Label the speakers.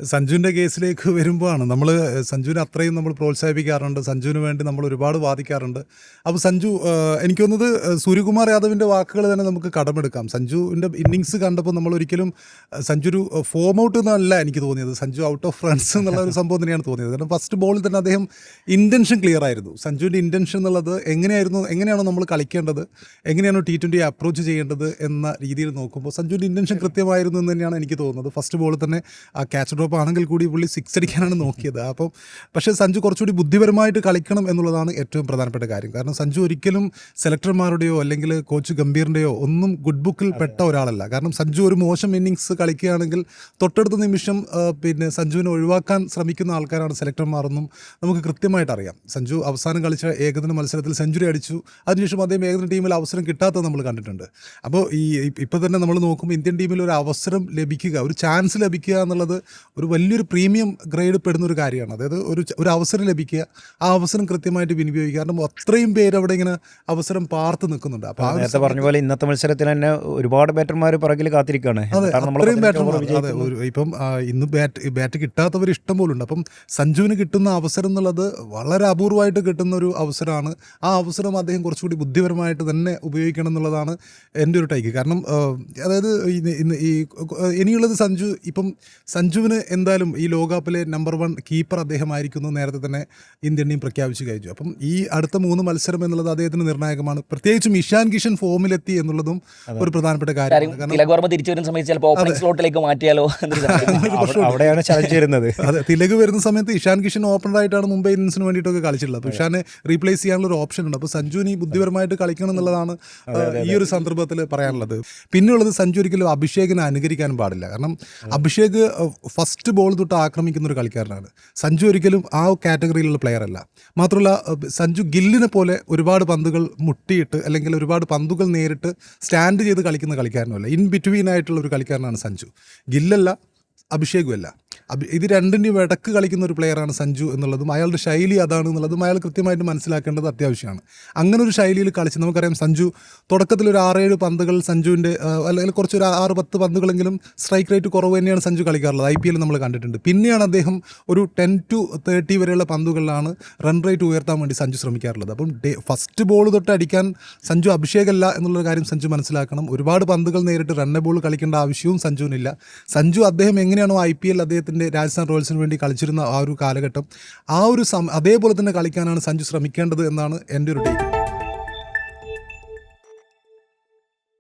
Speaker 1: സഞ്ജുവിൻ്റെ കേസിലേക്ക് വരുമ്പോഴാണ് നമ്മൾ സഞ്ജുവിനെ അത്രയും നമ്മൾ പ്രോത്സാഹിപ്പിക്കാറുണ്ട്, സഞ്ജുവിന് വേണ്ടി നമ്മൾ ഒരുപാട് വാദിക്കാറുണ്ട്. അപ്പോൾ സഞ്ജു എനിക്ക് തോന്നുന്നത് സൂര്യകുമാർ യാദവിൻ്റെ വാക്കുകൾ തന്നെ നമുക്ക് കടമെടുക്കാം. സഞ്ജുവിൻ്റെ ഇന്നിങ്സ് കണ്ടപ്പോൾ നമ്മൾ ഒരിക്കലും സഞ്ജു ഒരു ഫോം ഔട്ട് എന്നല്ല എനിക്ക് തോന്നിയത്, സഞ്ജു ഔട്ട് ഓഫ് റൺസ് എന്നുള്ള ഒരു സംഭവം തന്നെയാണ് തോന്നിയത്. കാരണം ഫസ്റ്റ് ബോളിൽ തന്നെ അദ്ദേഹം ഇൻറ്റൻഷൻ ക്ലിയർ ആയിരുന്നു. സഞ്ജുവിൻ്റെ ഇൻറ്റൻഷൻ എന്നുള്ളത് എങ്ങനെയാണോ നമ്മൾ കളിക്കേണ്ടത്, എങ്ങനെയാണോ T20 അപ്രോച്ച് ചെയ്യേണ്ടത് എന്ന രീതിയിൽ നോക്കുമ്പോൾ സഞ്ജുവിൻ്റെ ഇൻറ്റൻഷൻ കൃത്യമായിരുന്നു എന്ന് തന്നെയാണ് എനിക്ക് തോന്നുന്നത്. ഫസ്റ്റ് ബോളിൽ തന്നെ ആ ക്യാച്ച് ഡ്രോപ്പ് ആണെങ്കിൽ കൂടി പുള്ളി 6 അടിക്കാനാണ് നോക്കിയത്. അപ്പം പക്ഷേ സഞ്ജു കുറച്ചുകൂടി ബുദ്ധിപരമായിട്ട് കളിക്കണം എന്നുള്ളതാണ് ഏറ്റവും പ്രധാനപ്പെട്ട കാര്യം. കാരണം സഞ്ജു ഒരിക്കലും സെലക്ടർമാരുടെയോ അല്ലെങ്കിൽ കോച്ച് ഗംഭീറിൻ്റെയോ ഒന്നും ഗുഡ് ബുക്കിൽ പെട്ട ഒരാളല്ല. കാരണം സഞ്ജു ഒരു മോശം ഇന്നിങ്സ് കളിക്കുകയാണെങ്കിൽ തൊട്ടടുത്ത നിമിഷം സഞ്ജുവിനെ ഒഴിവാക്കാൻ ശ്രമിക്കുന്ന ആൾക്കാരാണ് സെലക്ടർമാരെന്നും നമുക്ക് കൃത്യമായിട്ട് അറിയാം. സഞ്ജു അവസാനം കളിച്ച ഏകദിന മത്സരത്തിൽ സെഞ്ചുറി അടിച്ചു, അതിനുശേഷം അദ്ദേഹം ഏകദിന ടീമിൽ അവസരം കിട്ടാത്തത് നമ്മൾ കണ്ടിട്ടുണ്ട്. അപ്പോൾ ഇപ്പോൾ തന്നെ നമ്മൾ നോക്കുമ്പോൾ ഇന്ത്യൻ ടീമിൽ ഒരു അവസരം ലഭിക്കുക, ഒരു ചാൻസ് ലഭിക്കുക എന്നുള്ളത് ഒരു വലിയൊരു പ്രീമിയം ഗ്രേഡ് പെടുന്ന ഒരു കാര്യമാണ്. അതായത് ഒരു അവസരം ലഭിക്കുക, ആ അവസരം കൃത്യമായിട്ട് വിനിയോഗിക്കുക. കാരണം അത്രയും പേര് അവിടെ ഇങ്ങനെ അവസരം പാർത്ത് നിൽക്കുന്നുണ്ട്. അപ്പോൾ
Speaker 2: നേരത്തെ പറഞ്ഞ പോലെ ഇന്നത്തെ മത്സരത്തിൽ തന്നെ ഒരുപാട് ബാറ്റർമാർ പുറകിൽ കാത്തിരിക്കുകയാണ്.
Speaker 1: അതെ, അത്രയും ബാറ്റർമാർ. അതെ, ഇപ്പം ഇന്ന് ബാറ്റ് കിട്ടാത്തവർ ഇഷ്ടം പോലുണ്ട്. അപ്പം സഞ്ജുവിന് കിട്ടുന്ന അവസരം എന്നുള്ളത് വളരെ അപൂർവമായിട്ട് കിട്ടുന്ന ഒരു അവസരമാണ്. ആ അവസരം അദ്ദേഹം കുറച്ചുകൂടി ബുദ്ധിപരമായിട്ട് തന്നെ ഉപയോഗിക്കണം എന്നുള്ളതാണ് എൻ്റെ ഒരു ടേക്ക്. കാരണം അതായത് ഇനിയുള്ളത് ഇപ്പം സഞ്ജുവിന് എന്തായാലും ഈ ലോകകപ്പിലെ നമ്പർ 1 കീപ്പർ അദ്ദേഹമായിരിക്കുന്നു നേരത്തെ തന്നെ ഇന്ത്യൻ ടീം പ്രഖ്യാപിച്ചു കഴിഞ്ഞു. അപ്പം ഈ അടുത്ത 3 മത്സരം എന്നുള്ളത് അദ്ദേഹത്തിന് നിർണായകമാണ്. പ്രത്യേകിച്ചും ഇഷാൻ കിഷൻ ഫോമിലെത്തി എന്നുള്ളതും ഒരു പ്രധാനപ്പെട്ട കാര്യമാണ്.
Speaker 3: തിലക് വർമ്മ തിരിച്ചു വരുന്ന സമയത്ത് ചിലപ്പോൾ ഓപ്പണിംഗ് സ്ലോട്ടിലേക്ക് മാറ്റിയാലോ
Speaker 2: അവിടെയാണ് ചലഞ്ച് വരുന്നത്.
Speaker 1: അതെ, തിലക് വരുന്ന സമയത്ത് ഇഷാൻ കിഷൻ ഓപ്പണറായിട്ടാണ് മുംബൈ ഇന്ത്യൻസിന് വേണ്ടിയിട്ടൊക്കെ കളിച്ചിട്ടുള്ളത്. അപ്പോൾ ഇഷാനെ റീപ്ലേസ് ചെയ്യാനുള്ള ഒരു ഓപ്ഷൻ ഉണ്ട്. അപ്പോൾ സഞ്ജുവിന് ഈ ബുദ്ധിപരമായിട്ട് കളിക്കണം എന്നുള്ളതാണ് ഈ ഒരു സന്ദർഭത്തിൽ പറയാനുള്ളത്. പിന്നെയുള്ളത് സഞ്ജു ഒരിക്കലും അഭിഷേകിനെ അനുകരിക്കാൻ പാടില്ല. കാരണം അഭിഷേക് ഫസ്റ്റ് ബോൾ തൊട്ട് ആക്രമിക്കുന്ന ഒരു കളിക്കാരനാണ്. സഞ്ജു ഒരിക്കലും ആ കാറ്റഗറിയിലുള്ള പ്ലെയർ അല്ല. മാത്രമല്ല സഞ്ജു ഗില്ലിനെ പോലെ ഒരുപാട് പന്തുകൾ മുട്ടിയിട്ട് അല്ലെങ്കിൽ ഒരുപാട് പന്തുകൾ നേരിട്ട് സ്റ്റാൻഡ് ചെയ്ത് കളിക്കുന്ന കളിക്കാരനല്ല. ഇൻ ബിറ്റ്വീൻ ആയിട്ടുള്ള ഒരു കളിക്കാരനാണ് സഞ്ജു. ഗില്ലല്ല, അഭിഷേകുമല്ല. ഇത് രണ്ടിൻ്റെയും ഇടക്ക് കളിക്കുന്ന ഒരു പ്ലെയറാണ് സഞ്ജു എന്നുള്ളതും അയാളുടെ ശൈലി അതാണ് എന്നുള്ളതും അയാൾ കൃത്യമായിട്ട് മനസ്സിലാക്കേണ്ടത് അത്യാവശ്യമാണ്. അങ്ങനെ ഒരു ശൈലിയിൽ കളിച്ച് നമുക്കറിയാം സഞ്ജു തുടക്കത്തിൽ ഒരു 6-7 പന്തുകൾ സഞ്ജുവിൻ്റെ അല്ലെങ്കിൽ കുറച്ചൊരു 6-10 പന്തുകളെങ്കിലും സ്ട്രൈക്ക് റേറ്റ് കുറവ് തന്നെയാണ് സഞ്ജു കളിക്കാറുള്ളത്. IPL നമ്മൾ കണ്ടിട്ടുണ്ട്. പിന്നെയാണ് അദ്ദേഹം ഒരു 10 to 30 വരെയുള്ള പന്തുകളിലാണ് റൺ റേറ്റ് ഉയർത്താൻ വേണ്ടി സഞ്ജു ശ്രമിക്കാറുള്ളത്. അപ്പം ഫസ്റ്റ് ബോൾ തൊട്ട് അടിക്കാൻ സഞ്ജു അഭിഷേകല്ല എന്നുള്ള കാര്യം സഞ്ജു മനസ്സിലാക്കണം. ഒരുപാട് പന്തുകൾ നേരിട്ട് റണ്ണ ബോൾ കളിക്കേണ്ട ആവശ്യവും സഞ്ജുവിനില്ല. സഞ്ജു അദ്ദേഹം എങ്ങനെയാണോ IPL അദ്ദേഹത്തിൻ്റെ രാജസ്ഥാൻ റോയൽസിന് വേണ്ടി കളിച്ചിരുന്ന ആ ഒരു കാലഘട്ടം, ആ ഒരു അതേപോലെ തന്നെ കളിക്കാനാണ് സഞ്ജു ശ്രമിക്കേണ്ടത് എന്നാണ് എൻ്റെ ഒരു ടേക്ക്.